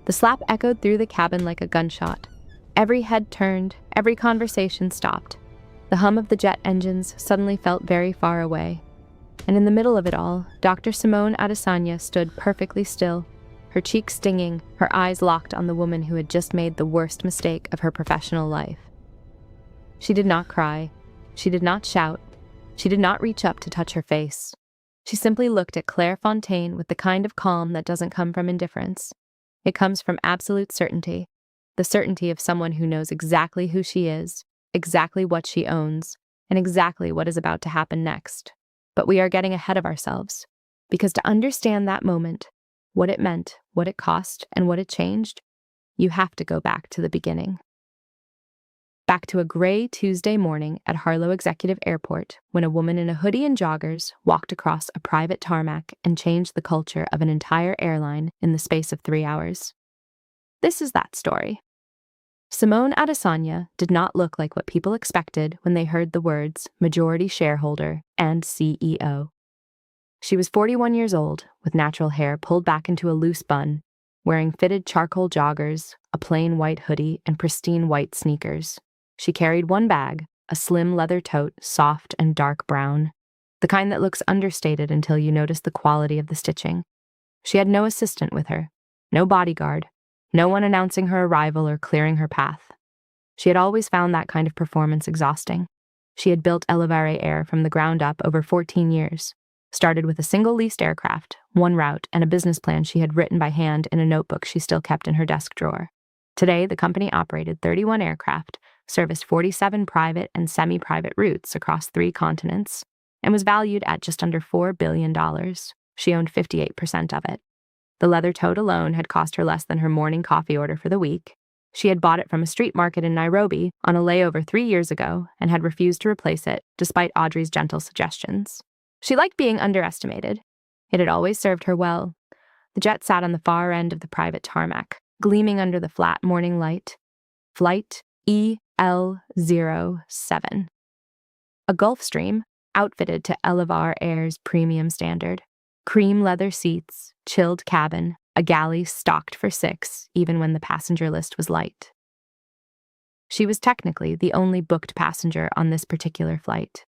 The slap echoed through the cabin like a gunshot. Every head turned, every conversation stopped. The hum of the jet engines suddenly felt very far away. And in the middle of it all, Dr. Simone Adesanya stood perfectly still, her cheeks stinging, her eyes locked on the woman who had just made the worst mistake of her professional life. She did not cry. She did not shout. She did not reach up to touch her face. She simply looked at Claire Fontaine with the kind of calm that doesn't come from indifference. It comes from absolute certainty, the certainty of someone who knows exactly who she is, exactly what she owns, and exactly what is about to happen next. But we are getting ahead of ourselves, because to understand that moment, what it meant, what it cost, and what it changed, you have to go back to the beginning. Back to a gray Tuesday morning at Harlow Executive Airport when a woman in a hoodie and joggers walked across a private tarmac and changed the culture of an entire airline in the space of 3 hours. This is that story. Simone Adesanya did not look like what people expected when they heard the words majority shareholder and CEO. She was 41 years old, with natural hair pulled back into a loose bun, wearing fitted charcoal joggers, a plain white hoodie, and pristine white sneakers. She carried one bag, a slim leather tote, soft and dark brown, the kind that looks understated until you notice the quality of the stitching. She had no assistant with her, no bodyguard, no one announcing her arrival or clearing her path. She had always found that kind of performance exhausting. She had built Elevare Air from the ground up over 14 years, started with a single leased aircraft, one route, and a business plan she had written by hand in a notebook she still kept in her desk drawer. Today, the company operated 31 aircraft, serviced 47 private and semi-private routes across 3 continents, and was valued at just under $4 billion. She owned 58% of it. The leather tote alone had cost her less than her morning coffee order for the week. She had bought it from a street market in Nairobi on a layover 3 years ago and had refused to replace it, despite Audrey's gentle suggestions. She liked being underestimated. It had always served her well. The jet sat on the far end of the private tarmac, gleaming under the flat morning light. Flight EL07. A Gulfstream, outfitted to Elevare Air's premium standard. Cream leather seats, chilled cabin, a galley stocked for 6, even when the passenger list was light. She was technically the only booked passenger on this particular flight.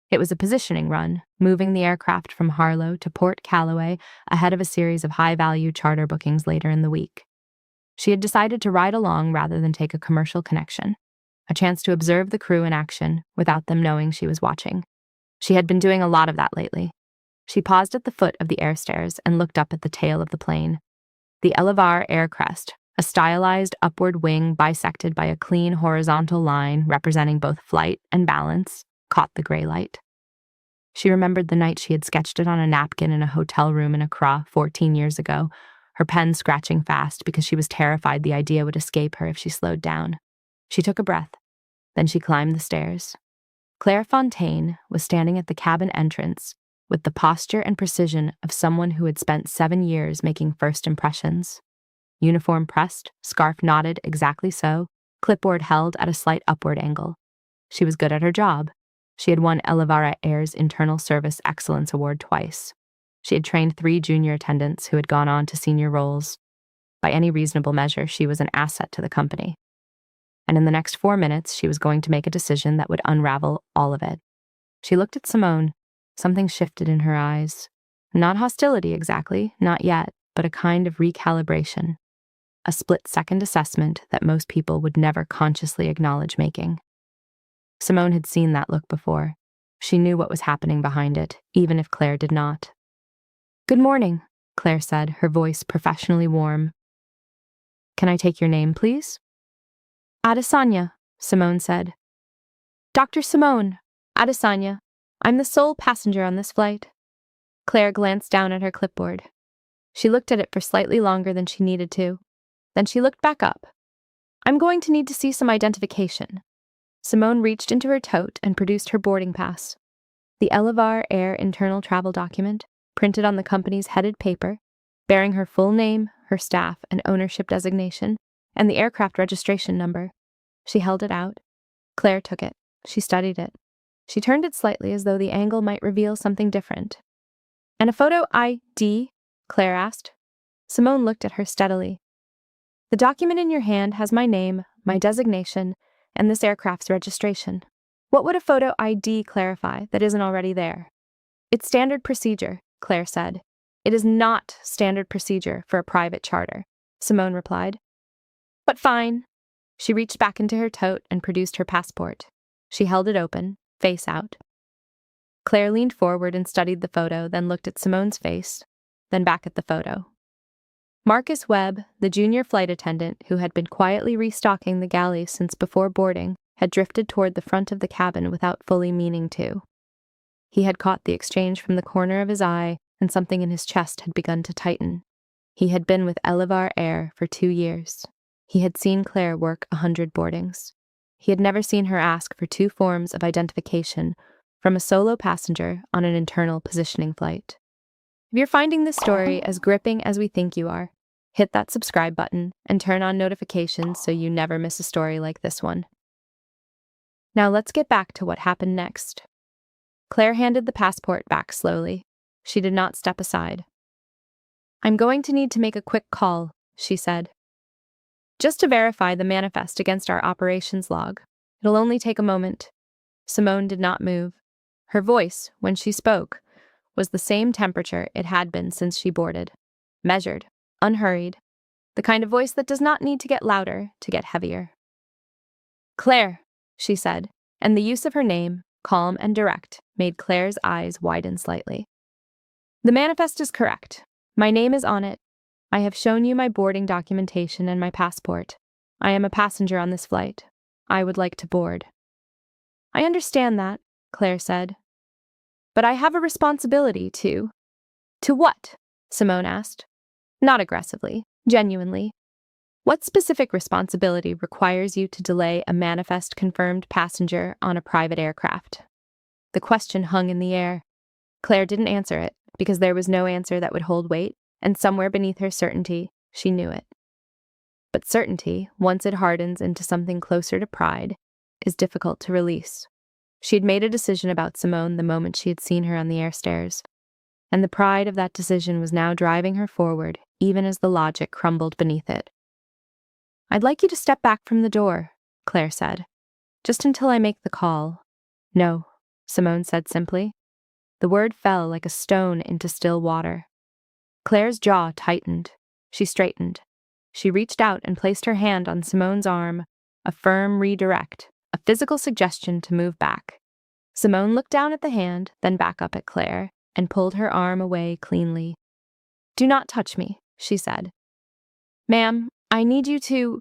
It was a positioning run, moving the aircraft from Harlow to Port Callaway ahead of a series of high-value charter bookings later in the week. She had decided to ride along rather than take a commercial connection, a chance to observe the crew in action without them knowing she was watching. She had been doing a lot of that lately. She paused at the foot of the air stairs and looked up at the tail of the plane. The Elevare Air crest, a stylized upward wing bisected by a clean horizontal line representing both flight and balance, caught the gray light. She remembered the night she had sketched it on a napkin in a hotel room in Accra 14 years ago, her pen scratching fast because she was terrified the idea would escape her if she slowed down. She took a breath. Then she climbed the stairs. Claire Fontaine was standing at the cabin entrance with the posture and precision of someone who had spent 7 years making first impressions. Uniform pressed, scarf knotted exactly so, clipboard held at a slight upward angle. She was good at her job. She had won Elevare Air's Internal Service Excellence Award twice. She had trained 3 junior attendants who had gone on to senior roles. By any reasonable measure, she was an asset to the company. And in the next 4 minutes, she was going to make a decision that would unravel all of it. She looked at Simone. Something shifted in her eyes. Not hostility exactly, not yet, but a kind of recalibration. A split-second assessment that most people would never consciously acknowledge making. Simone had seen that look before. She knew what was happening behind it, even if Claire did not. "Good morning," Claire said, her voice professionally warm. "Can I take your name, please?" "Adesanya," Simone said. "Dr. Simone Adesanya. I'm the sole passenger on this flight." Claire glanced down at her clipboard. She looked at it for slightly longer than she needed to. Then she looked back up. "I'm going to need to see some identification." Simone reached into her tote and produced her boarding pass. The Elevare Air internal travel document, printed on the company's headed paper, bearing her full name, her staff, and ownership designation, and the aircraft registration number. She held it out. Claire took it. She studied it. She turned it slightly as though the angle might reveal something different. "And a photo ID?" Claire asked. Simone looked at her steadily. The document in your hand has my name, my designation, and this aircraft's registration. What would a photo ID clarify that isn't already there? It's standard procedure, Claire said. It is not standard procedure for a private charter, Simone replied. But fine. She reached back into her tote and produced her passport. She held it open, face out. Claire leaned forward and studied the photo, then looked at Simone's face, then back at the photo. Marcus Webb, the junior flight attendant who had been quietly restocking the galley since before boarding, had drifted toward the front of the cabin without fully meaning to. He had caught the exchange from the corner of his eye, and something in his chest had begun to tighten. He had been with Elevar Air for 2 years. He had seen Claire work 100 boardings. He had never seen her ask for 2 forms of identification from a solo passenger on an internal positioning flight. If you're finding this story as gripping as we think you are, hit that subscribe button and turn on notifications so you never miss a story like this one. Now let's get back to what happened next. Claire handed the passport back slowly. She did not step aside. I'm going to need to make a quick call, she said. Just to verify the manifest against our operations log. It'll only take a moment. Simone did not move. Her voice, when she spoke, was the same temperature it had been since she boarded. Measured, unhurried, the kind of voice that does not need to get louder to get heavier. Claire, she said, and the use of her name, calm and direct, made Claire's eyes widen slightly. The manifest is correct. My name is on it. I have shown you my boarding documentation and my passport. I am a passenger on this flight. I would like to board. I understand that, Claire said. But I have a responsibility to... To what? Simone asked. Not aggressively, genuinely. What specific responsibility requires you to delay a manifest-confirmed passenger on a private aircraft? The question hung in the air. Claire didn't answer it, because there was no answer that would hold weight, and somewhere beneath her certainty, she knew it. But certainty, once it hardens into something closer to pride, is difficult to release. She had made a decision about Simone the moment she had seen her on the air stairs, and the pride of that decision was now driving her forward, even as the logic crumbled beneath it. I'd like you to step back from the door, Claire said, just until I make the call. No, Simone said simply. The word fell like a stone into still water. Claire's jaw tightened. She straightened. She reached out and placed her hand on Simone's arm, a firm redirect, a physical suggestion to move back. Simone looked down at the hand, then back up at Claire, and pulled her arm away cleanly. Do not touch me, she said. Ma'am, I need you to...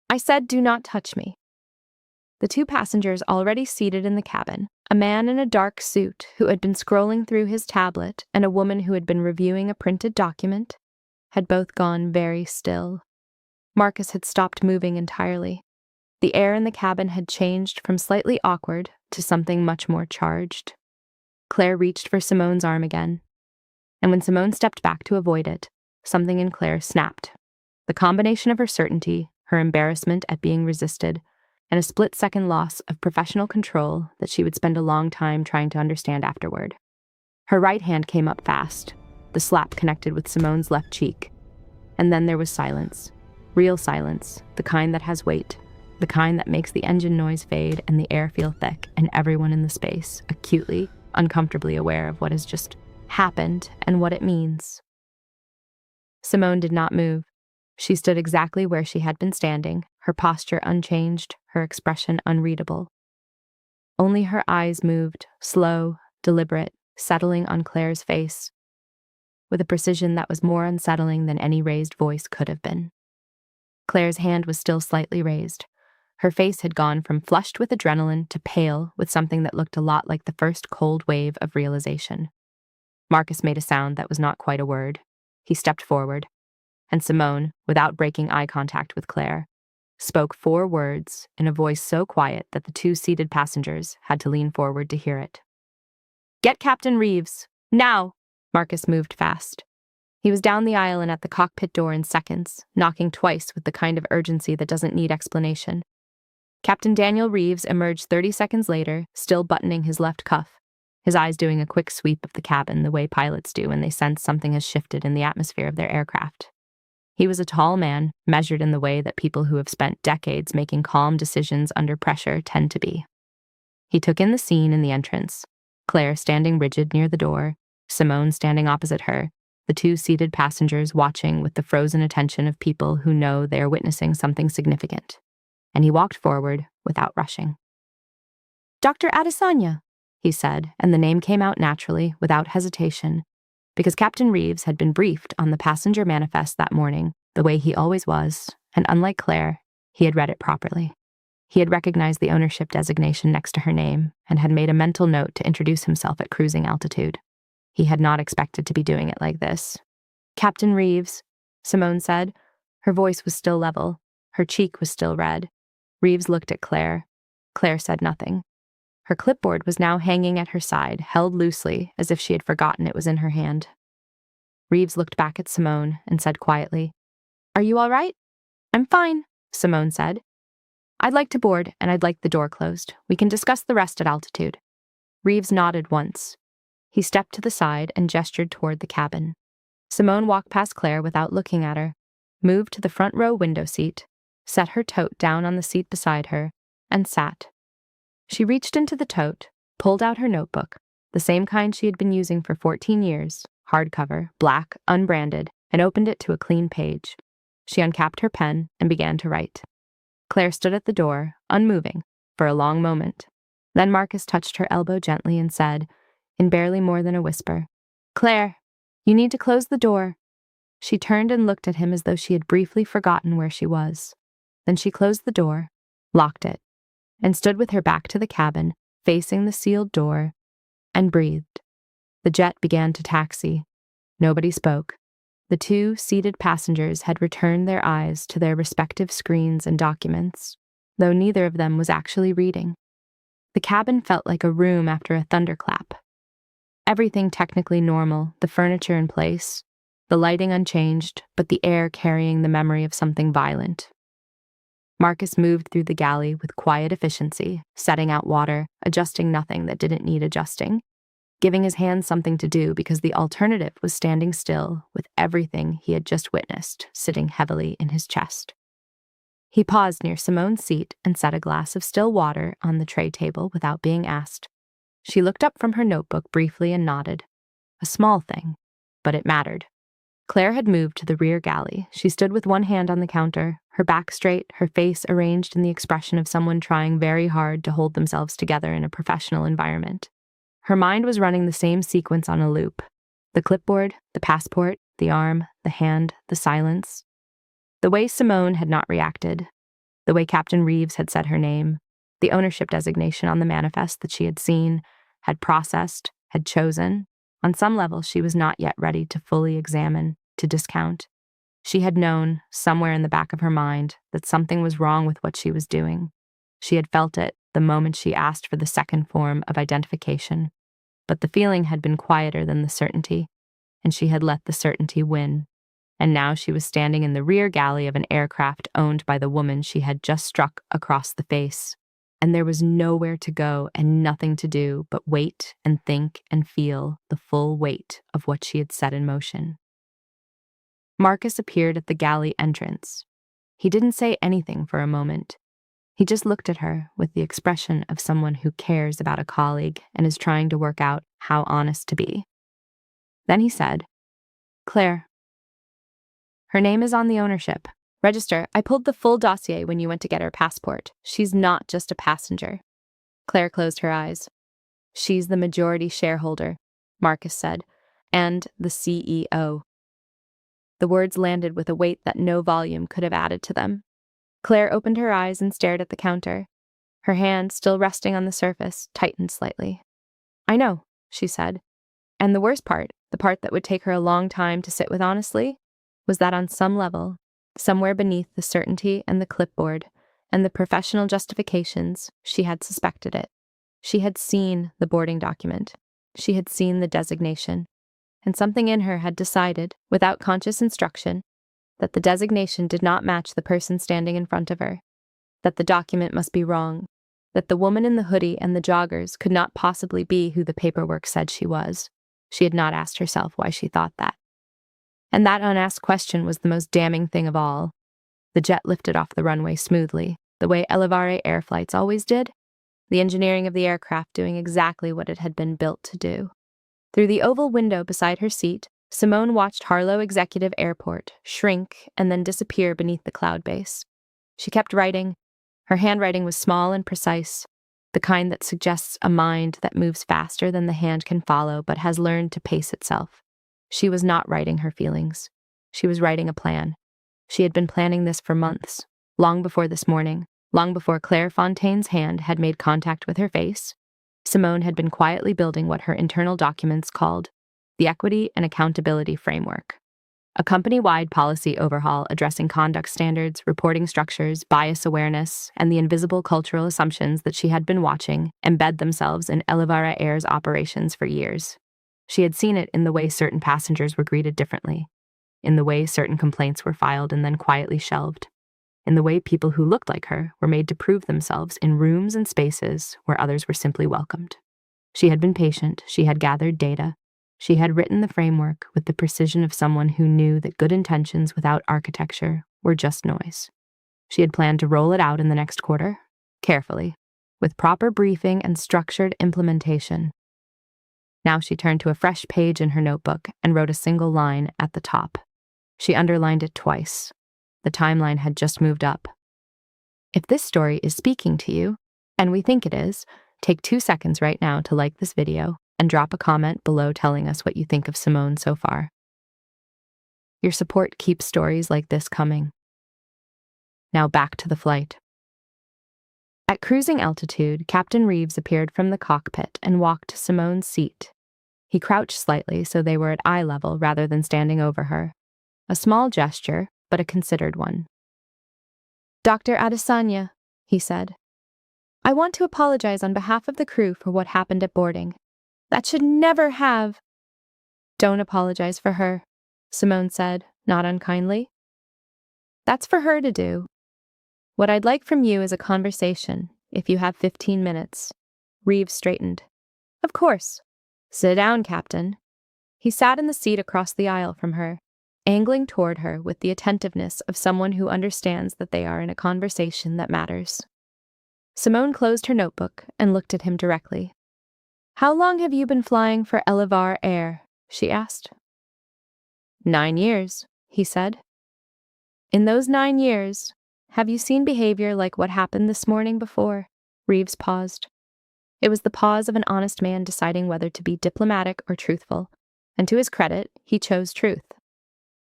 I said do not touch me. The 2 passengers already seated in the cabin, a man in a dark suit who had been scrolling through his tablet and a woman who had been reviewing a printed document, had both gone very still. Marcus had stopped moving entirely. The air in the cabin had changed from slightly awkward to something much more charged. Claire reached for Simone's arm again, and when Simone stepped back to avoid it, something in Claire snapped. The combination of her certainty, her embarrassment at being resisted, and a split-second loss of professional control that she would spend a long time trying to understand afterward. Her right hand came up fast. The slap connected with Simone's left cheek. And then there was silence. Real silence, the kind that has weight, the kind that makes the engine noise fade and the air feel thick, and everyone in the space, acutely, uncomfortably aware of what has just happened and what it means. Simone did not move. She stood exactly where she had been standing, her posture unchanged, her expression unreadable. Only her eyes moved, slow, deliberate, settling on Claire's face, with a precision that was more unsettling than any raised voice could have been. Claire's hand was still slightly raised. Her face had gone from flushed with adrenaline to pale with something that looked a lot like the first cold wave of realization. Marcus made a sound that was not quite a word. He stepped forward, and Simone, without breaking eye contact with Claire, spoke 4 words in a voice so quiet that the 2 seated passengers had to lean forward to hear it. Get Captain Reeves, now! Marcus moved fast. He was down the aisle and at the cockpit door in seconds, knocking twice with the kind of urgency that doesn't need explanation. Captain Daniel Reeves emerged 30 seconds later, still buttoning his left cuff, his eyes doing a quick sweep of the cabin the way pilots do when they sense something has shifted in the atmosphere of their aircraft. He was a tall man, measured in the way that people who have spent decades making calm decisions under pressure tend to be. He took in the scene in the entrance, Claire standing rigid near the door, Simone standing opposite her, the two seated passengers watching with the frozen attention of people who know they are witnessing something significant. And he walked forward without rushing. "Dr. Adesanya," he said, and the name came out naturally, without hesitation, because Captain Reeves had been briefed on the passenger manifest that morning, the way he always was, and unlike Claire, he had read it properly. He had recognized the ownership designation next to her name and had made a mental note to introduce himself at cruising altitude. He had not expected to be doing it like this. "Captain Reeves," Simone said. Her voice was still level. Her cheek was still red. Reeves looked at Claire. Claire said nothing. Her clipboard was now hanging at her side, held loosely, as if she had forgotten it was in her hand. Reeves looked back at Simone and said quietly, "Are you all right?" "I'm fine," Simone said. "I'd like to board, and I'd like the door closed. We can discuss the rest at altitude." Reeves nodded once. He stepped to the side and gestured toward the cabin. Simone walked past Claire without looking at her, moved to the front row window seat, set her tote down on the seat beside her, and sat. She reached into the tote, pulled out her notebook, the same kind she had been using for 14 years, hardcover, black, unbranded, and opened it to a clean page. She uncapped her pen and began to write. Claire stood at the door, unmoving, for a long moment. Then Marcus touched her elbow gently and said, in barely more than a whisper, "Claire, you need to close the door." She turned and looked at him as though she had briefly forgotten where she was. Then she closed the door, locked it, and stood with her back to the cabin, facing the sealed door, and breathed. The jet began to taxi. Nobody spoke. The two seated passengers had returned their eyes to their respective screens and documents, though neither of them was actually reading. The cabin felt like a room after a thunderclap. Everything technically normal, the furniture in place, the lighting unchanged, but the air carrying the memory of something violent. Marcus moved through the galley with quiet efficiency, setting out water, adjusting nothing that didn't need adjusting, giving his hands something to do because the alternative was standing still with everything he had just witnessed sitting heavily in his chest. He paused near Simone's seat and set a glass of still water on the tray table without being asked. She looked up from her notebook briefly and nodded. A small thing, but it mattered. Claire had moved to the rear galley. She stood with one hand on the counter, her back straight, her face arranged in the expression of someone trying very hard to hold themselves together in a professional environment. Her mind was running the same sequence on a loop. The clipboard, the passport, the arm, the hand, the silence. The way Simone had not reacted. The way Captain Reeves had said her name. The ownership designation on the manifest that she had seen, had processed, had chosen. On some level, she was not yet ready to fully examine, to discount. She had known, somewhere in the back of her mind, that something was wrong with what she was doing. She had felt it the moment she asked for the second form of identification. But the feeling had been quieter than the certainty, and she had let the certainty win. And now she was standing in the rear galley of an aircraft owned by the woman she had just struck across the face. And there was nowhere to go and nothing to do but wait and think and feel the full weight of what she had set in motion. Marcus appeared at the galley entrance. He didn't say anything for a moment. He just looked at her with the expression of someone who cares about a colleague and is trying to work out how honest to be. Then he said, "Claire. Her name is on the ownership. Register. I pulled the full dossier when you went to get her passport. She's not just a passenger." Claire closed her eyes. "She's the majority shareholder," Marcus said, "and the CEO." The words landed with a weight that no volume could have added to them. Claire opened her eyes and stared at the counter. Her hand, still resting on the surface, tightened slightly. "I know," she said. And the worst part, the part that would take her a long time to sit with honestly, was that on some level, somewhere beneath the certainty and the clipboard and the professional justifications, she had suspected it. She had seen the boarding document. She had seen the designation. And something in her had decided, without conscious instruction, that the designation did not match the person standing in front of her, that the document must be wrong, that the woman in the hoodie and the joggers could not possibly be who the paperwork said she was. She had not asked herself why she thought that. And that unasked question was the most damning thing of all. The jet lifted off the runway smoothly, the way Elevare air flights always did, the engineering of the aircraft doing exactly what it had been built to do. Through the oval window beside her seat, Simone watched Harlow Executive Airport shrink and then disappear beneath the cloud base. She kept writing. Her handwriting was small and precise, the kind that suggests a mind that moves faster than the hand can follow but has learned to pace itself. She was not writing her feelings. She was writing a plan. She had been planning this for months, long before this morning, long before Claire Fontaine's hand had made contact with her face. Simone had been quietly building what her internal documents called the Equity and Accountability Framework, a company-wide policy overhaul addressing conduct standards, reporting structures, bias awareness, and the invisible cultural assumptions that she had been watching embed themselves in Elevara Air's operations for years. She had seen it in the way certain passengers were greeted differently, in the way certain complaints were filed and then quietly shelved, in the way people who looked like her were made to prove themselves in rooms and spaces where others were simply welcomed. She had been patient, she had gathered data, she had written the framework with the precision of someone who knew that good intentions without architecture were just noise. She had planned to roll it out in the next quarter, carefully, with proper briefing and structured implementation. Now she turned to a fresh page in her notebook and wrote a single line at the top. She underlined it twice. The timeline had just moved up. If this story is speaking to you, and we think it is, take 2 seconds right now to like this video and drop a comment below telling us what you think of Simone so far. Your support keeps stories like this coming. Now back to the flight. At cruising altitude, Captain Reeves appeared from the cockpit and walked to Simone's seat. He crouched slightly so they were at eye level rather than standing over her. A small gesture, but a considered one. "Dr. Adesanya," he said, "I want to apologize on behalf of the crew for what happened at boarding. That should never have—" "Don't apologize for her," Simone said, not unkindly. "That's for her to do. What I'd like from you is a conversation, if you have 15 minutes. Reeves straightened. "Of course. Sit down, Captain." He sat in the seat across the aisle from her, angling toward her with the attentiveness of someone who understands that they are in a conversation that matters. Simone closed her notebook and looked at him directly. "How long have you been flying for Elevar Air?" she asked. 9 years, he said. "In those 9 years, have you seen behavior like what happened this morning before?" Reeves paused. It was the pause of an honest man deciding whether to be diplomatic or truthful, and to his credit, he chose truth.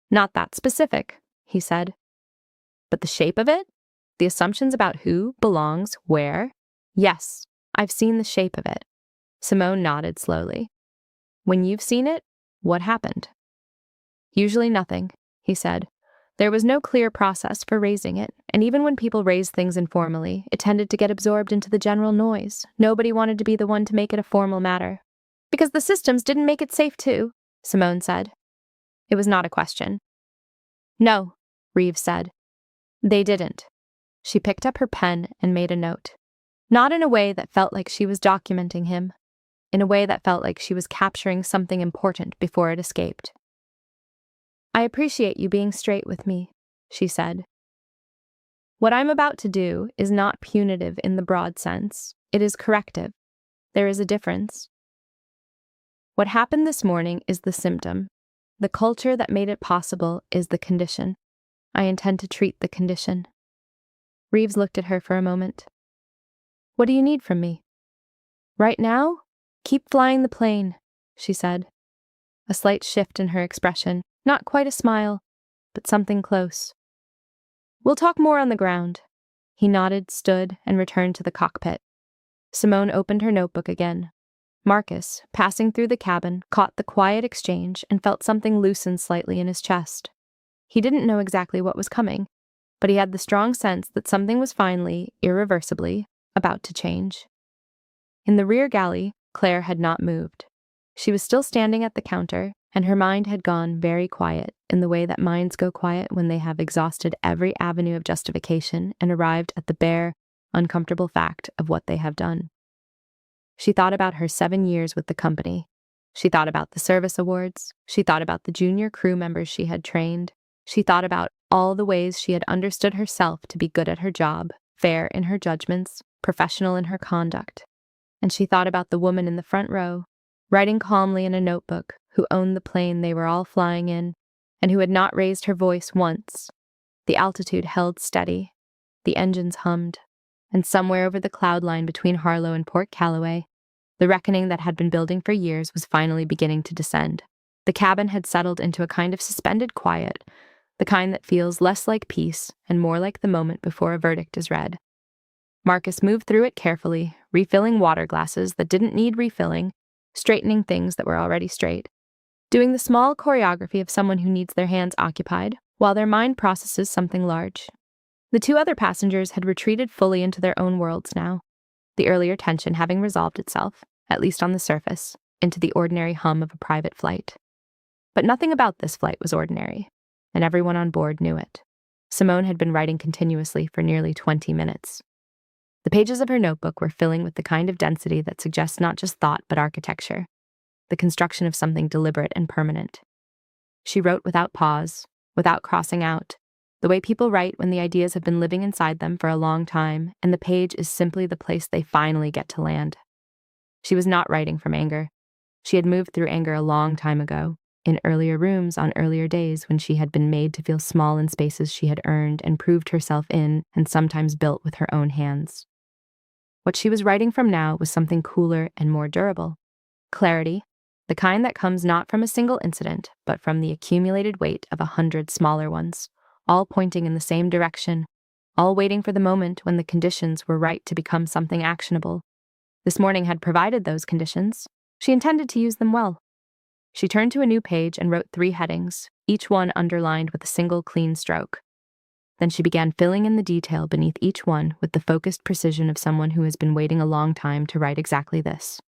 "Not that specific," he said. "But the shape of it? The assumptions about who belongs where? Yes, I've seen the shape of it." Simone nodded slowly. "When you've seen it, what happened?" "Usually nothing," he said. There was no clear process for raising it, and even when people raised things informally, it tended to get absorbed into the general noise. Nobody wanted to be the one to make it a formal matter. "Because the systems didn't make it safe too," Simone said. It was not a question. "No," Reeves said. "They didn't." She picked up her pen and made a note. Not in a way that felt like she was documenting him, in a way that felt like she was capturing something important before it escaped. "I appreciate you being straight with me," she said. "What I'm about to do is not punitive in the broad sense. It is corrective. There is a difference. What happened this morning is the symptom. The culture that made it possible is the condition. I intend to treat the condition." Reeves looked at her for a moment. "What do you need from me?" "Right now, keep flying the plane," she said. A slight shift in her expression, not quite a smile, but something close. "We'll talk more on the ground." He nodded, stood, and returned to the cockpit. Simone opened her notebook again. Marcus, passing through the cabin, caught the quiet exchange and felt something loosen slightly in his chest. He didn't know exactly what was coming, but he had the strong sense that something was finally, irreversibly, about to change. In the rear galley, Claire had not moved. She was still standing at the counter, and her mind had gone very quiet in the way that minds go quiet when they have exhausted every avenue of justification and arrived at the bare, uncomfortable fact of what they have done. She thought about her 7 years with the company. She thought about the service awards. She thought about the junior crew members she had trained. She thought about all the ways she had understood herself to be good at her job, fair in her judgments, professional in her conduct. And she thought about the woman in the front row, writing calmly in a notebook, who owned the plane they were all flying in, and who had not raised her voice once. The altitude held steady. The engines hummed. And somewhere over the cloud line between Harlow and Port Calloway, the reckoning that had been building for years was finally beginning to descend. The cabin had settled into a kind of suspended quiet, the kind that feels less like peace and more like the moment before a verdict is read. Marcus moved through it carefully, refilling water glasses that didn't need refilling, straightening things that were already straight, doing the small choreography of someone who needs their hands occupied while their mind processes something large. The two other passengers had retreated fully into their own worlds now, the earlier tension having resolved itself, at least on the surface, into the ordinary hum of a private flight. But nothing about this flight was ordinary, and everyone on board knew it. Simone had been writing continuously for nearly 20 minutes. The pages of her notebook were filling with the kind of density that suggests not just thought but architecture, the construction of something deliberate and permanent. She wrote without pause, without crossing out, the way people write when the ideas have been living inside them for a long time, and the page is simply the place they finally get to land. She was not writing from anger. She had moved through anger a long time ago, in earlier rooms on earlier days when she had been made to feel small in spaces she had earned and proved herself in and sometimes built with her own hands. What she was writing from now was something cooler and more durable. Clarity, the kind that comes not from a single incident, but from the accumulated weight of 100 smaller ones, all pointing in the same direction, all waiting for the moment when the conditions were right to become something actionable. This morning had provided those conditions. She intended to use them well. She turned to a new page and wrote 3 headings, each one underlined with a single clean stroke. Then she began filling in the detail beneath each one with the focused precision of someone who has been waiting a long time to write exactly this.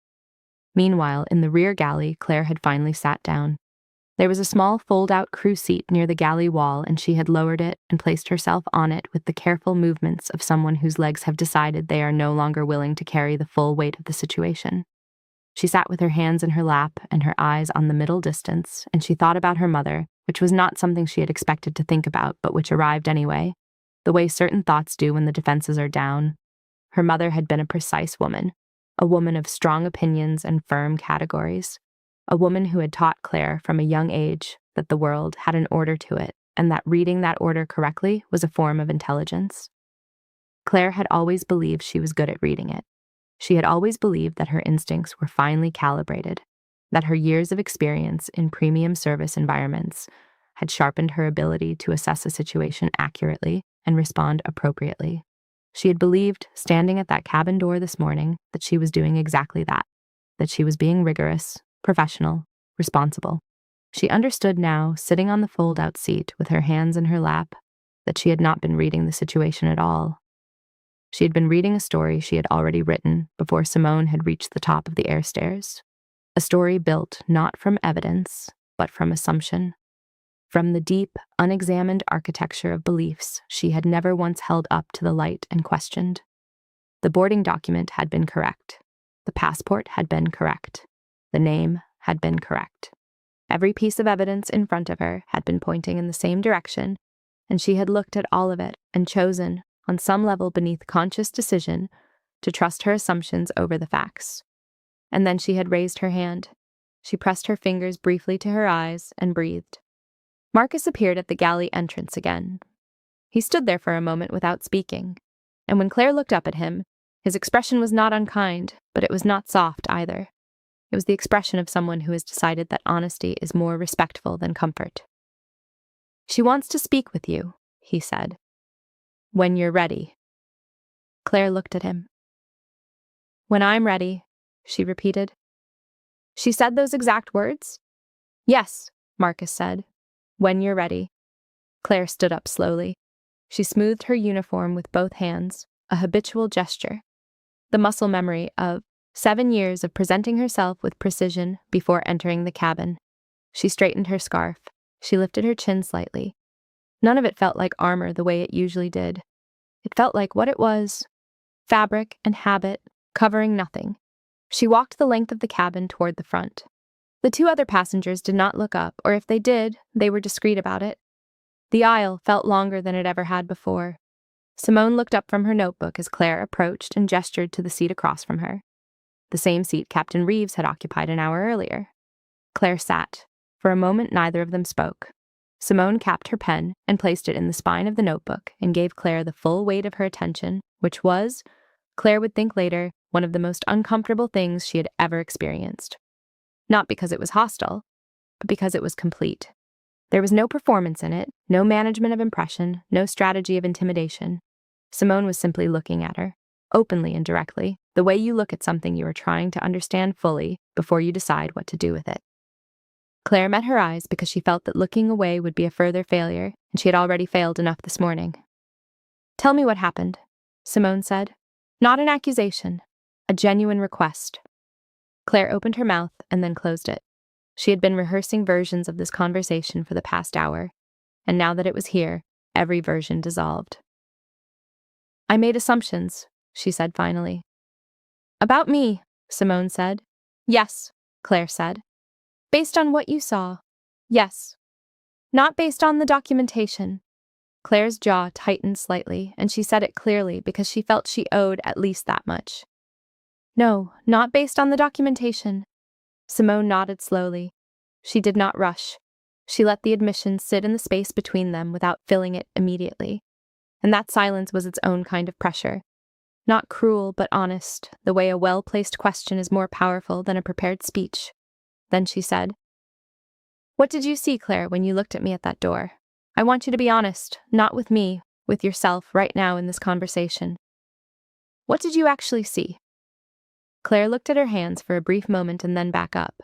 Meanwhile, in the rear galley, Claire had finally sat down. There was a small fold-out crew seat near the galley wall, and she had lowered it and placed herself on it with the careful movements of someone whose legs have decided they are no longer willing to carry the full weight of the situation. She sat with her hands in her lap and her eyes on the middle distance, and she thought about her mother, which was not something she had expected to think about, but which arrived anyway, the way certain thoughts do when the defenses are down. Her mother had been a precise woman, a woman of strong opinions and firm categories, a woman who had taught Claire from a young age that the world had an order to it, and that reading that order correctly was a form of intelligence. Claire had always believed she was good at reading it. She had always believed that her instincts were finely calibrated, that her years of experience in premium service environments had sharpened her ability to assess a situation accurately and respond appropriately. She had believed, standing at that cabin door this morning, that she was doing exactly that she was being rigorous, professional, responsible. She understood now, sitting on the fold-out seat with her hands in her lap, that she had not been reading the situation at all. She had been reading a story she had already written before Simone had reached the top of the air stairs. A story built not from evidence, but from assumption. From the deep, unexamined architecture of beliefs she had never once held up to the light and questioned. The boarding document had been correct. The passport had been correct. The name had been correct. Every piece of evidence in front of her had been pointing in the same direction, and she had looked at all of it and chosen, on some level beneath conscious decision, to trust her assumptions over the facts. And then she had raised her hand. She pressed her fingers briefly to her eyes and breathed. Marcus appeared at the galley entrance again. He stood there for a moment without speaking, and when Claire looked up at him, his expression was not unkind, but it was not soft either. It was the expression of someone who has decided that honesty is more respectful than comfort. "She wants to speak with you," he said. "When you're ready." Claire looked at him. "When I'm ready," she repeated. "She said those exact words?" "Yes," Marcus said. "When you're ready." Claire stood up slowly. She smoothed her uniform with both hands, a habitual gesture, the muscle memory of 7 years of presenting herself with precision before entering the cabin. She straightened her scarf. She lifted her chin slightly. None of it felt like armor the way it usually did. It felt like what it was, fabric and habit, covering nothing. She walked the length of the cabin toward the front. The two other passengers did not look up, or if they did, they were discreet about it. The aisle felt longer than it ever had before. Simone looked up from her notebook as Claire approached and gestured to the seat across from her. The same seat Captain Reeves had occupied an hour earlier. Claire sat. For a moment, neither of them spoke. Simone capped her pen and placed it in the spine of the notebook and gave Claire the full weight of her attention, which was, Claire would think later, one of the most uncomfortable things she had ever experienced. Not because it was hostile, but because it was complete. There was no performance in it, no management of impression, no strategy of intimidation. Simone was simply looking at her, openly and directly, the way you look at something you are trying to understand fully before you decide what to do with it. Claire met her eyes because she felt that looking away would be a further failure, and she had already failed enough this morning. "Tell me what happened," Simone said. "Not an accusation, a genuine request." Claire opened her mouth and then closed it. She had been rehearsing versions of this conversation for the past hour, and now that it was here, every version dissolved. "I made assumptions," she said finally. "About me," Simone said. "Yes," Claire said. "Based on what you saw. Yes. Not based on the documentation." Claire's jaw tightened slightly, and she said it clearly because she felt she owed at least that much. "No, not based on the documentation." Simone nodded slowly. She did not rush. She let the admission sit in the space between them without filling it immediately. And that silence was its own kind of pressure. Not cruel, but honest, the way a well-placed question is more powerful than a prepared speech. Then she said, "What did you see, Claire, when you looked at me at that door? I want you to be honest, not with me, with yourself right now in this conversation. What did you actually see?" Claire looked at her hands for a brief moment and then back up.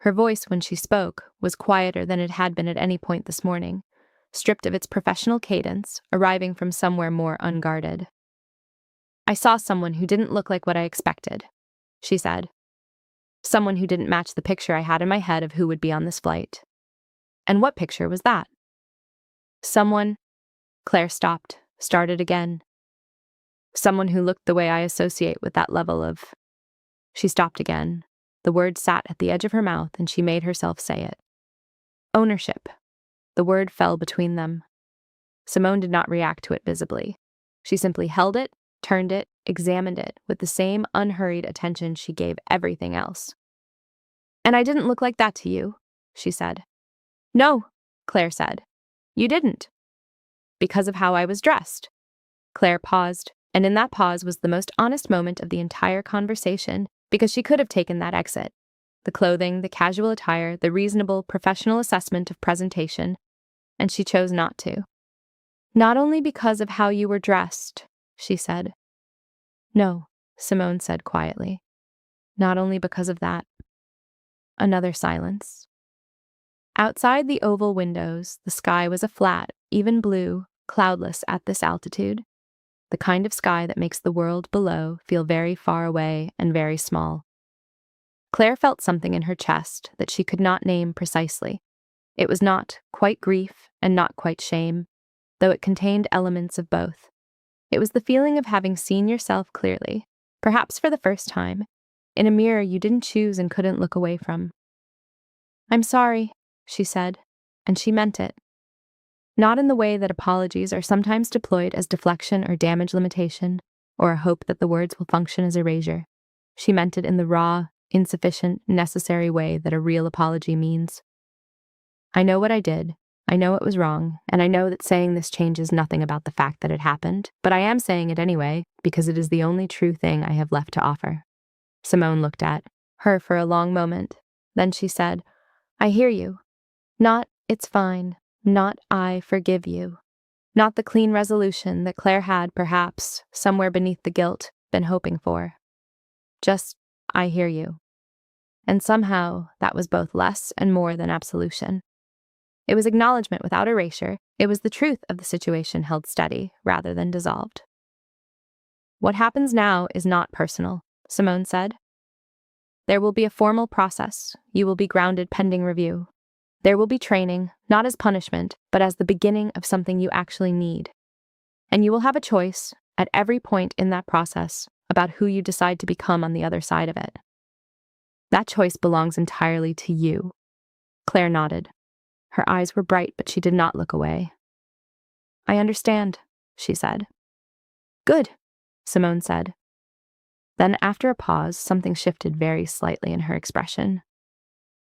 Her voice, when she spoke, was quieter than it had been at any point this morning, stripped of its professional cadence, arriving from somewhere more unguarded. "I saw someone who didn't look like what I expected," she said. "Someone who didn't match the picture I had in my head of who would be on this flight." "And what picture was that?" "Someone—" Claire stopped, started again. "Someone who looked the way I associate with that level of—" She stopped again. The word sat at the edge of her mouth, and she made herself say it. "Ownership." The word fell between them. Simone did not react to it visibly. She simply held it, turned it, examined it, with the same unhurried attention she gave everything else. "And I didn't look like that to you," she said. "No," Claire said. "You didn't." "Because of how I was dressed." Claire paused, and in that pause was the most honest moment of the entire conversation, because she could have taken that exit. The clothing, the casual attire, the reasonable, professional assessment of presentation, and she chose not to. "Not only because of how you were dressed," she said. "No," Simone said quietly. "Not only because of that." Another silence. Outside the oval windows, the sky was a flat, even blue, cloudless at this altitude. The kind of sky that makes the world below feel very far away and very small. Claire felt something in her chest that she could not name precisely. It was not quite grief and not quite shame, though it contained elements of both. It was the feeling of having seen yourself clearly, perhaps for the first time, in a mirror you didn't choose and couldn't look away from. "I'm sorry," she said, and she meant it. Not in the way that apologies are sometimes deployed as deflection or damage limitation, or a hope that the words will function as erasure. She meant it in the raw, insufficient, necessary way that a real apology means. "I know what I did. I know it was wrong, and I know that saying this changes nothing about the fact that it happened, but I am saying it anyway, because it is the only true thing I have left to offer." Simone looked at her for a long moment. Then she said, "I hear you. Not, it's fine. Not, I forgive you. Not the clean resolution that Claire had, perhaps, somewhere beneath the guilt, been hoping for. Just, I hear you." And somehow, that was both less and more than absolution. It was acknowledgement without erasure. It was the truth of the situation held steady, rather than dissolved. "What happens now is not personal," Simone said. "There will be a formal process. You will be grounded pending review. There will be training, not as punishment, but as the beginning of something you actually need. And you will have a choice, at every point in that process, about who you decide to become on the other side of it." That choice belongs entirely to you. Claire nodded. Her eyes were bright, but she did not look away. I understand, she said. Good, Simone said. Then, after a pause, something shifted very slightly in her expression.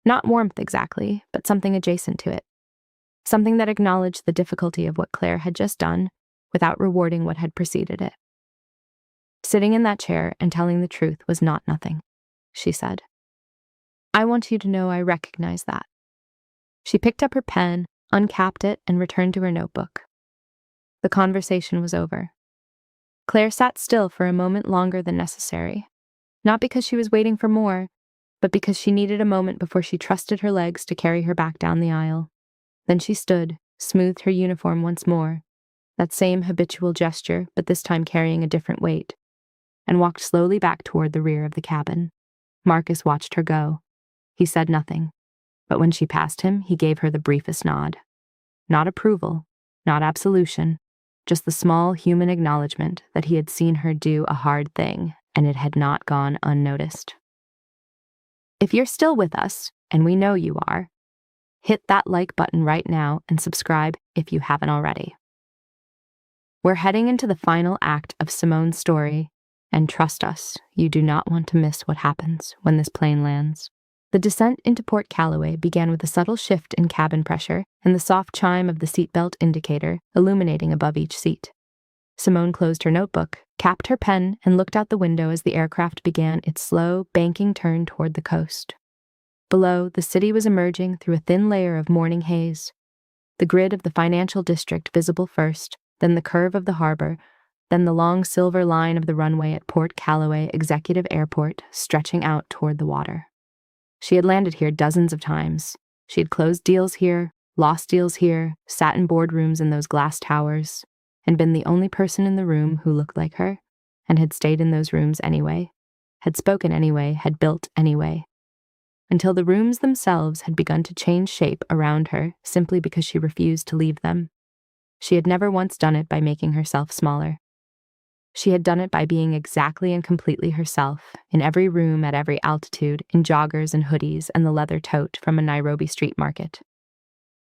Not warmth exactly, but something adjacent to it. Something that acknowledged the difficulty of what Claire had just done without rewarding what had preceded it. Sitting in that chair and telling the truth was not nothing, she said. I want you to know I recognize that. She picked up her pen, uncapped it, and returned to her notebook. The conversation was over. Claire sat still for a moment longer than necessary, not because she was waiting for more, but because she needed a moment before she trusted her legs to carry her back down the aisle. Then she stood, smoothed her uniform once more, that same habitual gesture, but this time carrying a different weight, and walked slowly back toward the rear of the cabin. Marcus watched her go. He said nothing, but when she passed him, he gave her the briefest nod. Not approval, not absolution, just the small human acknowledgement that he had seen her do a hard thing, and it had not gone unnoticed. If you're still with us, and we know you are, hit that like button right now and subscribe if you haven't already. We're heading into the final act of Simone's story, and trust us, you do not want to miss what happens when this plane lands. The descent into Port Callaway began with a subtle shift in cabin pressure and the soft chime of the seatbelt indicator illuminating above each seat. Simone closed her notebook, capped her pen, and looked out the window as the aircraft began its slow, banking turn toward the coast. Below, the city was emerging through a thin layer of morning haze. The grid of the financial district visible first, then the curve of the harbor, then the long silver line of the runway at Port Callaway Executive Airport stretching out toward the water. She had landed here dozens of times. She had closed deals here, lost deals here, sat in boardrooms in those glass towers, and been the only person in the room who looked like her, and had stayed in those rooms anyway, had spoken anyway, had built anyway. Until the rooms themselves had begun to change shape around her simply because she refused to leave them. She had never once done it by making herself smaller. She had done it by being exactly and completely herself, in every room at every altitude, in joggers and hoodies and the leather tote from a Nairobi street market.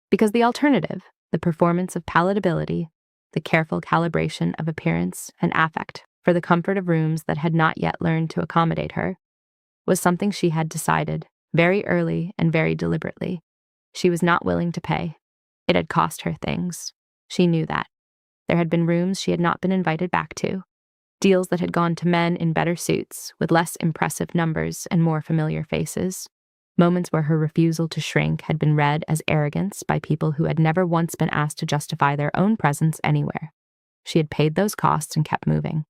Because the alternative, the performance of palatability, the careful calibration of appearance and affect for the comfort of rooms that had not yet learned to accommodate her, was something she had decided, very early and very deliberately, she was not willing to pay. It had cost her things. She knew that. There had been rooms she had not been invited back to, deals that had gone to men in better suits, with less impressive numbers and more familiar faces, moments where her refusal to shrink had been read as arrogance by people who had never once been asked to justify their own presence anywhere. She had paid those costs and kept moving.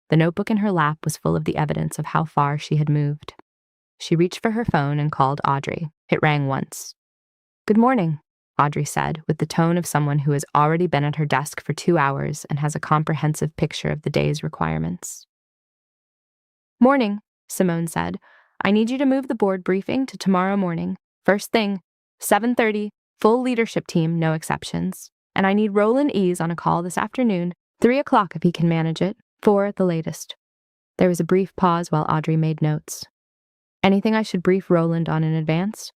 The notebook in her lap was full of the evidence of how far she had moved. She reached for her phone and called Audrey. It rang once. Good morning, Audrey said, with the tone of someone who has already been at her desk for 2 hours and has a comprehensive picture of the day's requirements. Morning, Simone said. I need you to move the board briefing to tomorrow morning. First thing, 7:30, full leadership team, no exceptions. And I need Roland Ease on a call this afternoon, 3 o'clock if he can manage it, 4 at the latest. There was a brief pause while Audrey made notes. Anything I should brief Roland on in advance?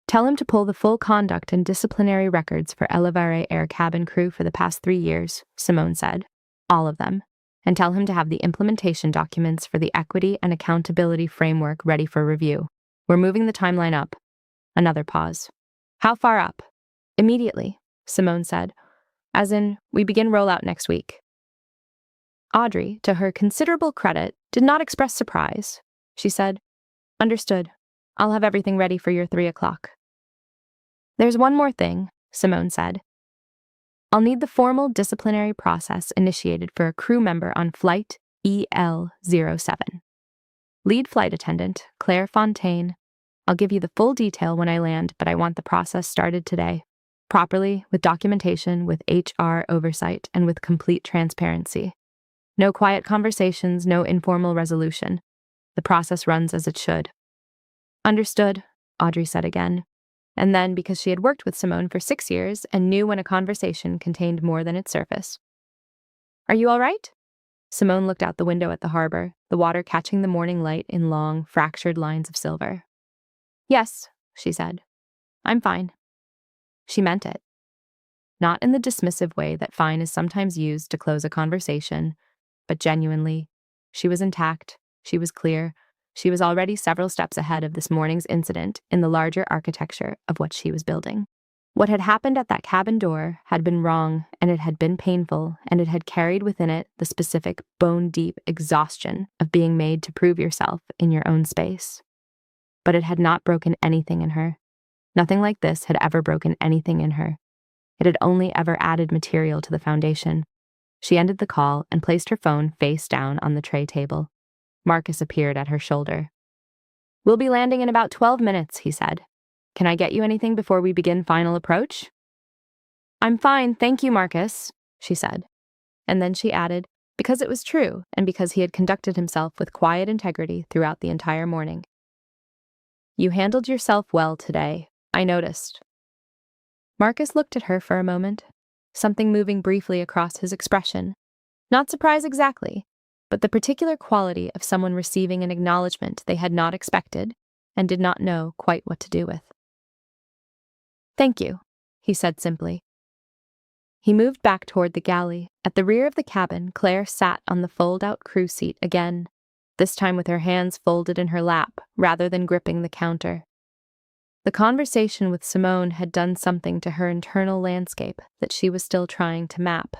Tell him to pull the full conduct and disciplinary records for Elevare Air cabin crew for the past 3 years, Simone said. All of them. And tell him to have the implementation documents for the equity and accountability framework ready for review. We're moving the timeline up. Another pause. How far up? Immediately, Simone said. As in, we begin rollout next week. Audrey, to her considerable credit, did not express surprise. She said, Understood. I'll have everything ready for your 3 o'clock. There's one more thing, Simone said. I'll need the formal disciplinary process initiated for a crew member on flight EL07. Lead flight attendant, Claire Fontaine. I'll give you the full detail when I land, but I want the process started today. Properly, with documentation, with HR oversight, and with complete transparency. No quiet conversations, no informal resolution. The process runs as it should. Understood, Audrey said again. And then, because she had worked with Simone for 6 years and knew when a conversation contained more than its surface. Are you all right? Simone looked out the window at the harbor, the water catching the morning light in long, fractured lines of silver. "Yes," she said. "I'm fine." She meant it. Not in the dismissive way that fine is sometimes used to close a conversation, but genuinely. She was intact, she was clear, she was already several steps ahead of this morning's incident in the larger architecture of what she was building. What had happened at that cabin door had been wrong, and it had been painful, and it had carried within it the specific bone-deep exhaustion of being made to prove yourself in your own space. But it had not broken anything in her. Nothing like this had ever broken anything in her. It had only ever added material to the foundation. She ended the call and placed her phone face down on the tray table. Marcus appeared at her shoulder. "We'll be landing in about 12 minutes, he said. "Can I get you anything before we begin final approach?" "I'm fine, thank you, Marcus," she said. And then she added, because it was true and because he had conducted himself with quiet integrity throughout the entire morning. "You handled yourself well today, I noticed." Marcus looked at her for a moment, something moving briefly across his expression. Not surprise exactly, but the particular quality of someone receiving an acknowledgement they had not expected and did not know quite what to do with. "Thank you," he said simply. He moved back toward the galley. At the rear of the cabin, Claire sat on the fold-out crew seat again, this time with her hands folded in her lap rather than gripping the counter. The conversation with Simone had done something to her internal landscape that she was still trying to map.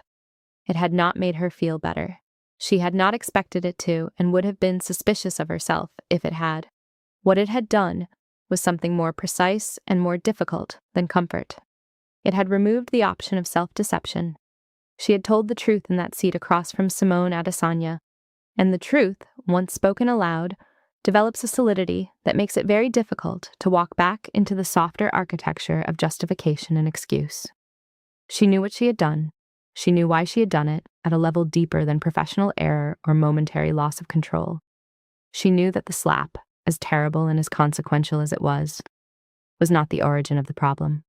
It had not made her feel better. She had not expected it to and would have been suspicious of herself if it had. What it had done was something more precise and more difficult than comfort. It had removed the option of self-deception. She had told the truth in that seat across from Simone Adesanya, and the truth, once spoken aloud, develops a solidity that makes it very difficult to walk back into the softer architecture of justification and excuse. She knew what she had done. She knew why she had done it at a level deeper than professional error or momentary loss of control. She knew that the slap, as terrible and as consequential as it was not the origin of the problem.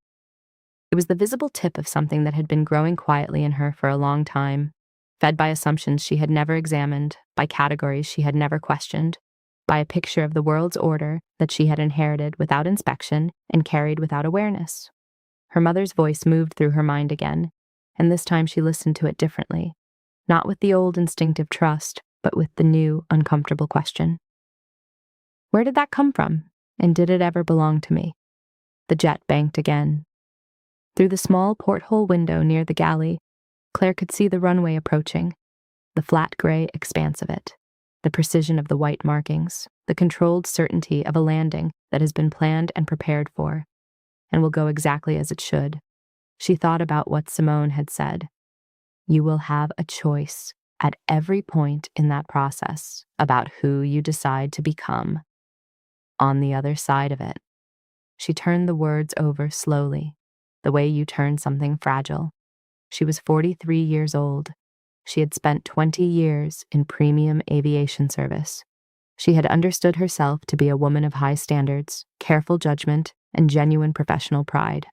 It was the visible tip of something that had been growing quietly in her for a long time, fed by assumptions she had never examined, by categories she had never questioned, by a picture of the world's order that she had inherited without inspection and carried without awareness. Her mother's voice moved through her mind again, and this time she listened to it differently, not with the old instinctive trust, but with the new, uncomfortable question. Where did that come from, and did it ever belong to me? The jet banked again. Through the small porthole window near the galley, Claire could see the runway approaching, the flat gray expanse of it, the precision of the white markings, the controlled certainty of a landing that has been planned and prepared for, and will go exactly as it should. She thought about what Simone had said. You will have a choice at every point in that process about who you decide to become. On the other side of it. She turned the words over slowly, the way you turn something fragile. She was 43 years old. She had spent 20 years in premium aviation service. She had understood herself to be a woman of high standards, careful judgment, and genuine professional pride.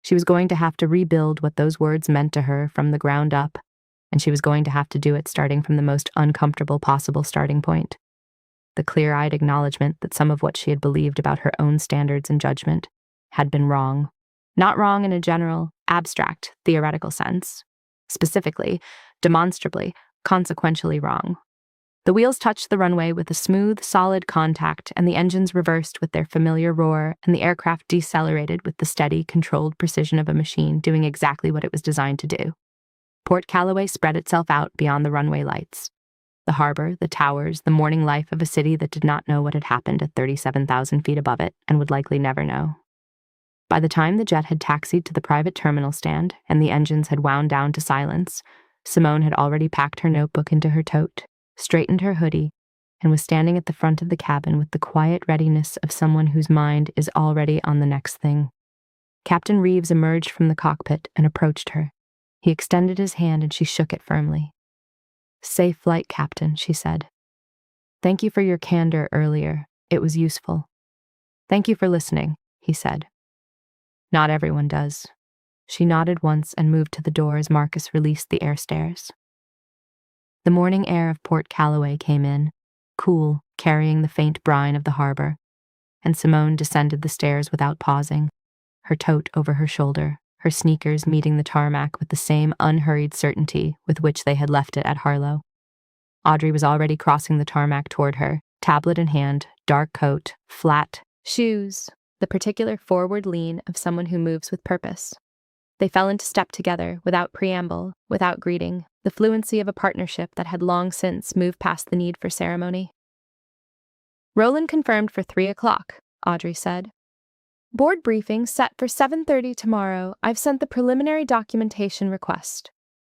She was going to have to rebuild what those words meant to her from the ground up, and she was going to have to do it starting from the most uncomfortable possible starting point. The clear-eyed acknowledgement that some of what she had believed about her own standards and judgment had been wrong. Not wrong in a general, abstract, theoretical sense. Specifically, demonstrably, consequentially wrong. The wheels touched the runway with a smooth, solid contact, and the engines reversed with their familiar roar, and the aircraft decelerated with the steady, controlled precision of a machine doing exactly what it was designed to do. Port Callaway spread itself out beyond the runway lights. The harbor, the towers, the morning life of a city that did not know what had happened at 37,000 feet above it and would likely never know. By the time the jet had taxied to the private terminal stand and the engines had wound down to silence, Simone had already packed her notebook into her tote, straightened her hoodie, and was standing at the front of the cabin with the quiet readiness of someone whose mind is already on the next thing. Captain Reeves emerged from the cockpit and approached her. He extended his hand and she shook it firmly. Safe flight, Captain, she said. Thank you for your candor earlier. It was useful. Thank you for listening, he said. Not everyone does. She nodded once and moved to the door as Marcus released the air stairs. The morning air of Port Callaway came in, cool, carrying the faint brine of the harbor, and Simone descended the stairs without pausing, her tote over her shoulder, her sneakers meeting the tarmac with the same unhurried certainty with which they had left it at Harlow. Audrey was already crossing the tarmac toward her, tablet in hand, dark coat, flat shoes, the particular forward lean of someone who moves with purpose. They fell into step together, without preamble, without greeting, the fluency of a partnership that had long since moved past the need for ceremony. Roland confirmed for 3 o'clock, Audrey said. Board briefing set for 7:30 tomorrow. I've sent the preliminary documentation request.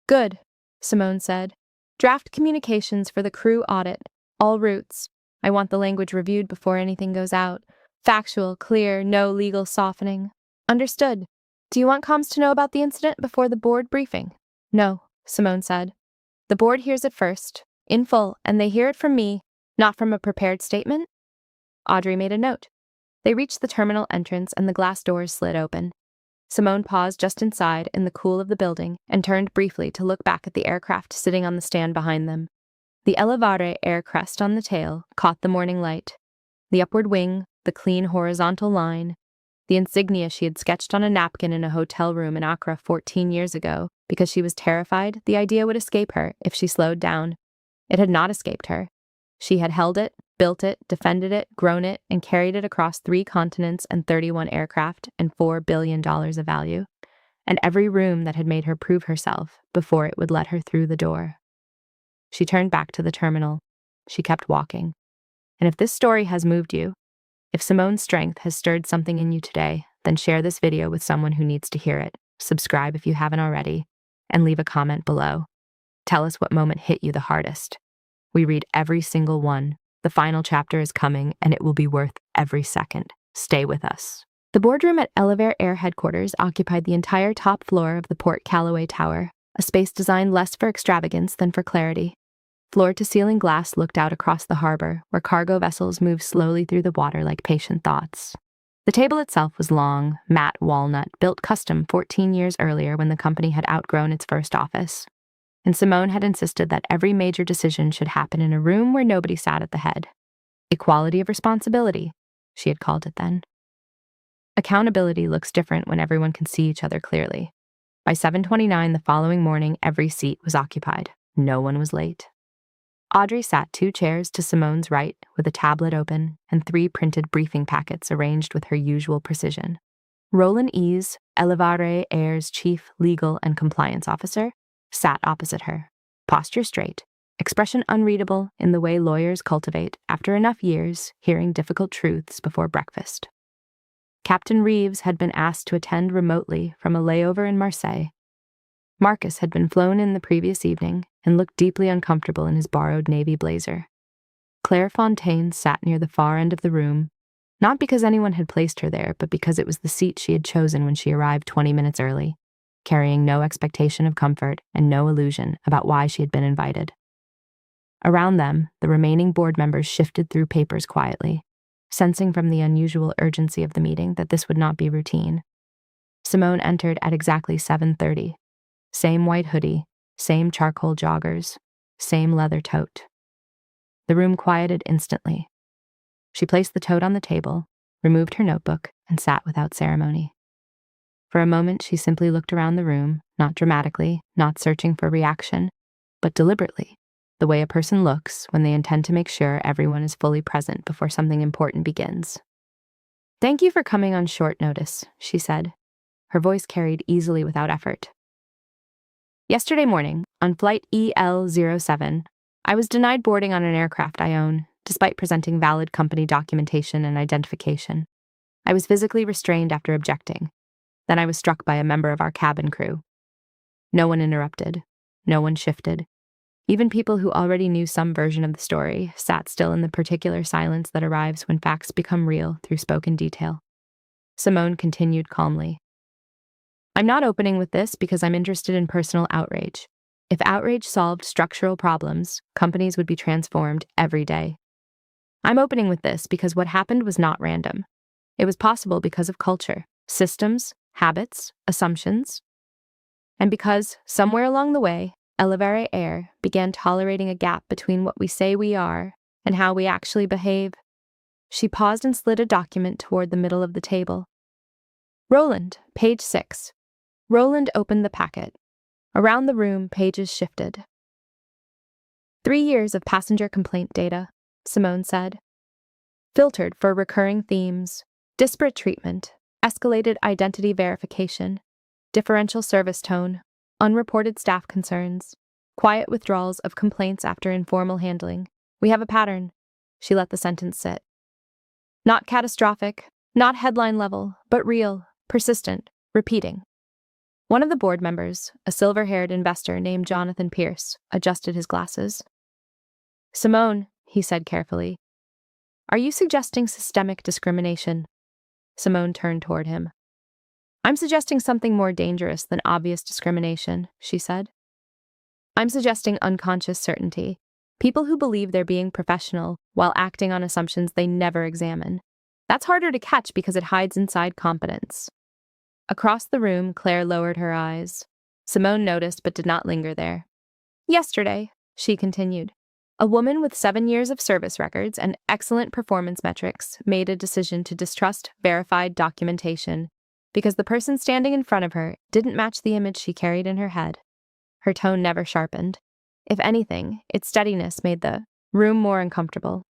Good, Simone said. Draft communications for the crew audit. All routes. I want the language reviewed before anything goes out. Factual, clear, no legal softening. Understood. Do you want comms to know about the incident before the board briefing? No, Simone said. The board hears it first, in full, and they hear it from me, not from a prepared statement. Audrey made a note. They reached the terminal entrance and the glass doors slid open. Simone paused just inside in the cool of the building and turned briefly to look back at the aircraft sitting on the stand behind them. The Elevare air crest on the tail caught the morning light. The upward wing, the clean horizontal line, the insignia she had sketched on a napkin in a hotel room in Accra 14 years ago because she was terrified the idea would escape her if she slowed down. It had not escaped her. She had held it, built it, defended it, grown it, and carried it across 3 continents and 31 aircraft and $4 billion of value, and every room that had made her prove herself before it would let her through the door. She turned back to the terminal. She kept walking. And if this story has moved you, if Simone's strength has stirred something in you today, then share this video with someone who needs to hear it. Subscribe if you haven't already, and leave a comment below. Tell us what moment hit you the hardest. We read every single one. The final chapter is coming, and it will be worth every second. Stay with us. The boardroom at Elevare Air headquarters occupied the entire top floor of the Port Callaway Tower, a space designed less for extravagance than for clarity. Floor-to-ceiling glass looked out across the harbor, where cargo vessels moved slowly through the water like patient thoughts. The table itself was long, matte walnut, built custom 14 years earlier when the company had outgrown its first office. And Simone had insisted that every major decision should happen in a room where nobody sat at the head. Equality of responsibility, she had called it then. Accountability looks different when everyone can see each other clearly. By 7:29 the following morning, every seat was occupied. No one was late. Audrey sat 2 chairs to Simone's right with a tablet open and 3 printed briefing packets arranged with her usual precision. Roland Ease, Elevare Air's chief legal and compliance officer, sat opposite her, posture straight, expression unreadable in the way lawyers cultivate after enough years hearing difficult truths before breakfast. Captain Reeves had been asked to attend remotely from a layover in Marseille. Marcus had been flown in the previous evening and looked deeply uncomfortable in his borrowed navy blazer. Claire Fontaine sat near the far end of the room, not because anyone had placed her there, but because it was the seat she had chosen when she arrived 20 minutes early, carrying no expectation of comfort and no illusion about why she had been invited. Around them, the remaining board members shifted through papers quietly, sensing from the unusual urgency of the meeting that this would not be routine. Simone entered at exactly 7:30. Same white hoodie, same charcoal joggers, same leather tote. The room quieted instantly. She placed the tote on the table, removed her notebook, and sat without ceremony. For a moment, she simply looked around the room, not dramatically, not searching for reaction, but deliberately, the way a person looks when they intend to make sure everyone is fully present before something important begins. "Thank you for coming on short notice," she said. Her voice carried easily without effort. "Yesterday morning, on flight EL07, I was denied boarding on an aircraft I own, despite presenting valid company documentation and identification. I was physically restrained after objecting. Then I was struck by a member of our cabin crew. No one interrupted. No one shifted. Even people who already knew some version of the story sat still in the particular silence that arrives when facts become real through spoken detail." Simone continued calmly. "I'm not opening with this because I'm interested in personal outrage. If outrage solved structural problems, companies would be transformed every day. I'm opening with this because what happened was not random. It was possible because of culture, systems, habits, assumptions. And because, somewhere along the way, Elevare Air began tolerating a gap between what we say we are and how we actually behave. She paused and slid a document toward the middle of the table. Roland, page 6. Roland opened the packet. Around the room, pages shifted. 3 years of passenger complaint data, Simone said. Filtered for recurring themes, disparate treatment, escalated identity verification, differential service tone, unreported staff concerns, quiet withdrawals of complaints after informal handling. We have a pattern. She let the sentence sit. Not catastrophic, not headline level, but real, persistent, repeating. One of the board members, a silver-haired investor named Jonathan Pierce, adjusted his glasses. Simone, he said carefully, are you suggesting systemic discrimination? Simone turned toward him. I'm suggesting something more dangerous than obvious discrimination, she said. I'm suggesting unconscious certainty, people who believe they're being professional while acting on assumptions they never examine. That's harder to catch because it hides inside competence. Across the room, Claire lowered her eyes. Simone noticed but did not linger there. Yesterday, she continued, a woman with 7 years of service records and excellent performance metrics made a decision to distrust verified documentation because the person standing in front of her didn't match the image she carried in her head. Her tone never sharpened. If anything, its steadiness made the room more uncomfortable.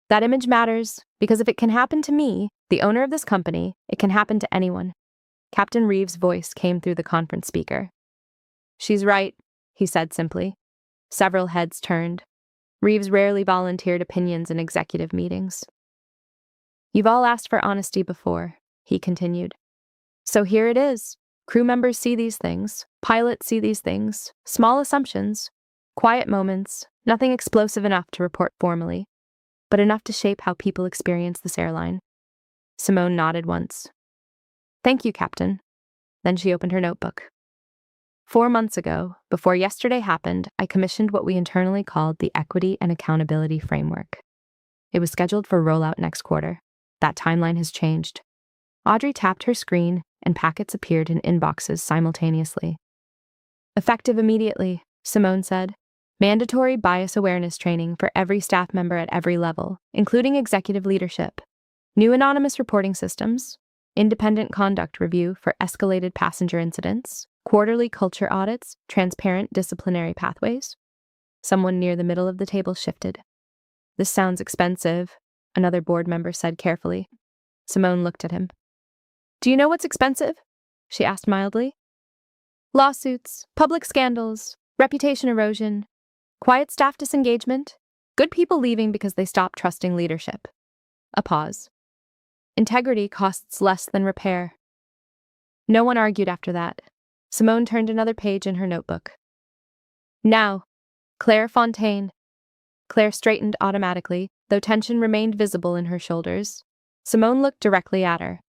That image matters because if it can happen to me, the owner of this company, it can happen to anyone. Captain Reeves' voice came through the conference speaker. She's right, he said simply. Several heads turned. Reeves rarely volunteered opinions in executive meetings. You've all asked for honesty before, he continued. So here it is. Crew members see these things. Pilots see these things. Small assumptions. Quiet moments. Nothing explosive enough to report formally, but enough to shape how people experience this airline. Simone nodded once. Thank you, Captain. Then she opened her notebook. 4 months ago, before yesterday happened, I commissioned what we internally called the Equity and Accountability Framework. It was scheduled for rollout next quarter. That timeline has changed. Audrey tapped her screen, and packets appeared in inboxes simultaneously. Effective immediately, Simone said. Mandatory bias awareness training for every staff member at every level, including executive leadership. New anonymous reporting systems. Independent conduct review for escalated passenger incidents. Quarterly culture audits, transparent disciplinary pathways. Someone near the middle of the table shifted. This sounds expensive, another board member said carefully. Simone looked at him. Do you know what's expensive? She asked mildly. Lawsuits, public scandals, reputation erosion, quiet staff disengagement, good people leaving because they stopped trusting leadership. A pause. Integrity costs less than repair. No one argued after that. Simone turned another page in her notebook. Now, Claire Fontaine. Claire straightened automatically, though tension remained visible in her shoulders. Simone looked directly at her.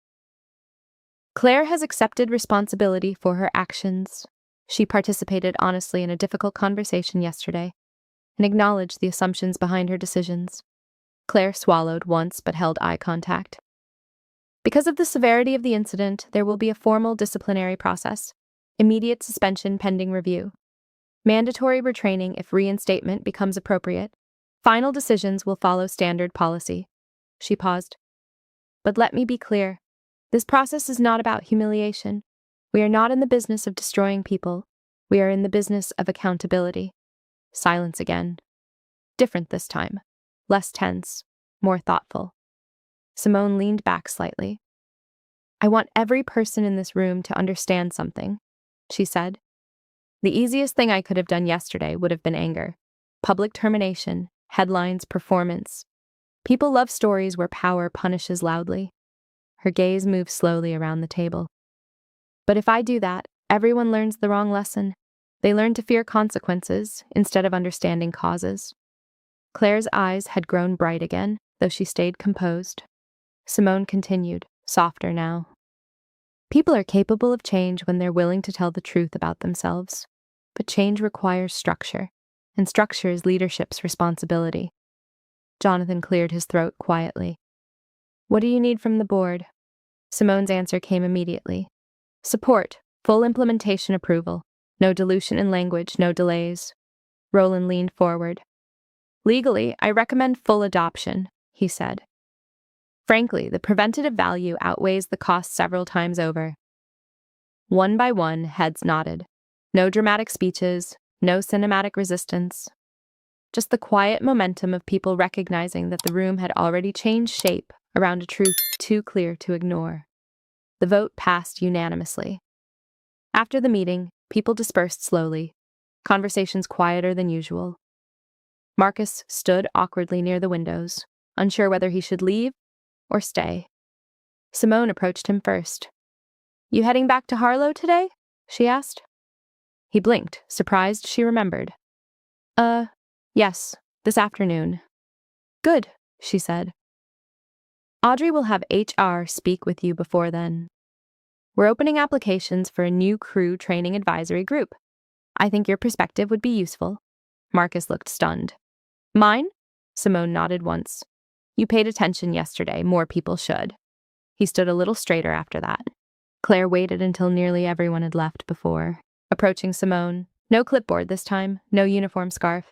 Claire has accepted responsibility for her actions. She participated honestly in a difficult conversation yesterday and acknowledged the assumptions behind her decisions. Claire swallowed once but held eye contact. Because of the severity of the incident, there will be a formal disciplinary process. Immediate suspension pending review. Mandatory retraining if reinstatement becomes appropriate. Final decisions will follow standard policy. She paused. But let me be clear. This process is not about humiliation. We are not in the business of destroying people. We are in the business of accountability. Silence again. Different this time. Less tense. More thoughtful. Simone leaned back slightly. I want every person in this room to understand something, she said. The easiest thing I could have done yesterday would have been anger. Public termination, headlines, performance. People love stories where power punishes loudly. Her gaze moved slowly around the table. But if I do that, everyone learns the wrong lesson. They learn to fear consequences instead of understanding causes. Claire's eyes had grown bright again, though she stayed composed. Simone continued, softer now. People are capable of change when they're willing to tell the truth about themselves. But change requires structure, and structure is leadership's responsibility. Jonathan cleared his throat quietly. What do you need from the board? Simone's answer came immediately. Support, full implementation approval. No dilution in language, no delays. Roland leaned forward. Legally, I recommend full adoption, he said. Frankly, the preventative value outweighs the cost several times over. One by one, heads nodded. No dramatic speeches, no cinematic resistance. Just the quiet momentum of people recognizing that the room had already changed shape around a truth too clear to ignore. The vote passed unanimously. After the meeting, people dispersed slowly, conversations quieter than usual. Marcus stood awkwardly near the windows, unsure whether he should leave or stay. Simone approached him first. You heading back to Harlow today? She asked. He blinked, surprised she remembered. Yes, this afternoon. Good, she said. Audrey will have HR speak with you before then. We're opening applications for a new crew training advisory group. I think your perspective would be useful. Marcus looked stunned. Mine? Simone nodded once. You paid attention yesterday, more people should. He stood a little straighter after that. Claire waited until nearly everyone had left before approaching Simone. No clipboard this time, no uniform scarf.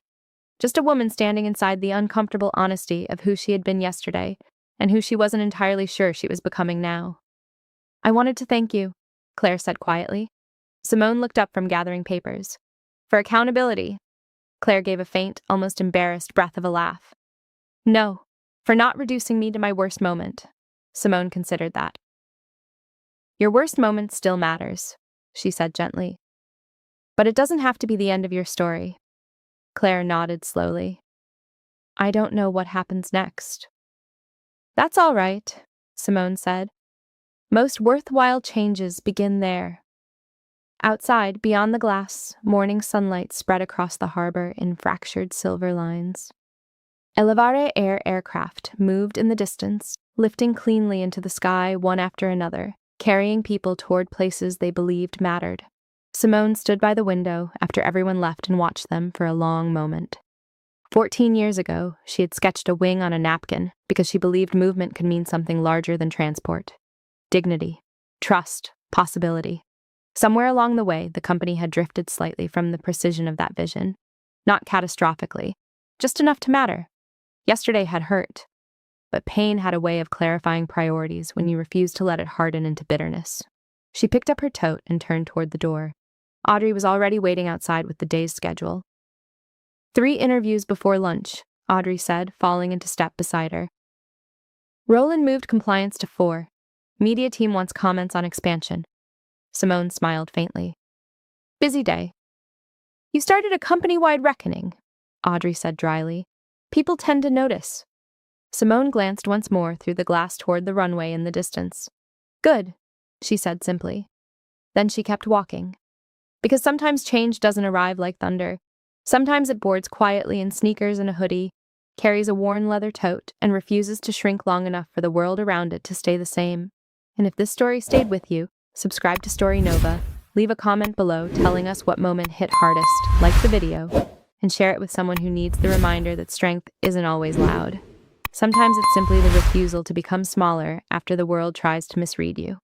Just a woman standing inside the uncomfortable honesty of who she had been yesterday and who she wasn't entirely sure she was becoming now. I wanted to thank you, Claire said quietly. Simone looked up from gathering papers. For accountability. Claire gave a faint, almost embarrassed breath of a laugh. No, for not reducing me to my worst moment. Simone considered that. Your worst moment still matters, she said gently. But it doesn't have to be the end of your story. Claire nodded slowly. I don't know what happens next. That's all right, Simone said. Most worthwhile changes begin there. Outside, beyond the glass, morning sunlight spread across the harbor in fractured silver lines. Elevare Air aircraft moved in the distance, lifting cleanly into the sky one after another, carrying people toward places they believed mattered. Simone stood by the window after everyone left and watched them for a long moment. 14 years ago, she had sketched a wing on a napkin because she believed movement could mean something larger than transport. Dignity, trust, possibility. Somewhere along the way, the company had drifted slightly from the precision of that vision. Not catastrophically, just enough to matter. Yesterday had hurt, but pain had a way of clarifying priorities when you refused to let it harden into bitterness. She picked up her tote and turned toward the door. Audrey was already waiting outside with the day's schedule. 3 interviews before lunch, Audrey said, falling into step beside her. Roland moved compliance to 4. Media team wants comments on expansion. Simone smiled faintly. Busy day. You started a company-wide reckoning, Audrey said dryly. People tend to notice. Simone glanced once more through the glass toward the runway in the distance. Good, she said simply. Then she kept walking. Because sometimes change doesn't arrive like thunder. Sometimes it boards quietly in sneakers and a hoodie, carries a worn leather tote, and refuses to shrink long enough for the world around it to stay the same. And if this story stayed with you, subscribe to Storynova, leave a comment below telling us what moment hit hardest, like the video, and share it with someone who needs the reminder that strength isn't always loud. Sometimes it's simply the refusal to become smaller after the world tries to misread you.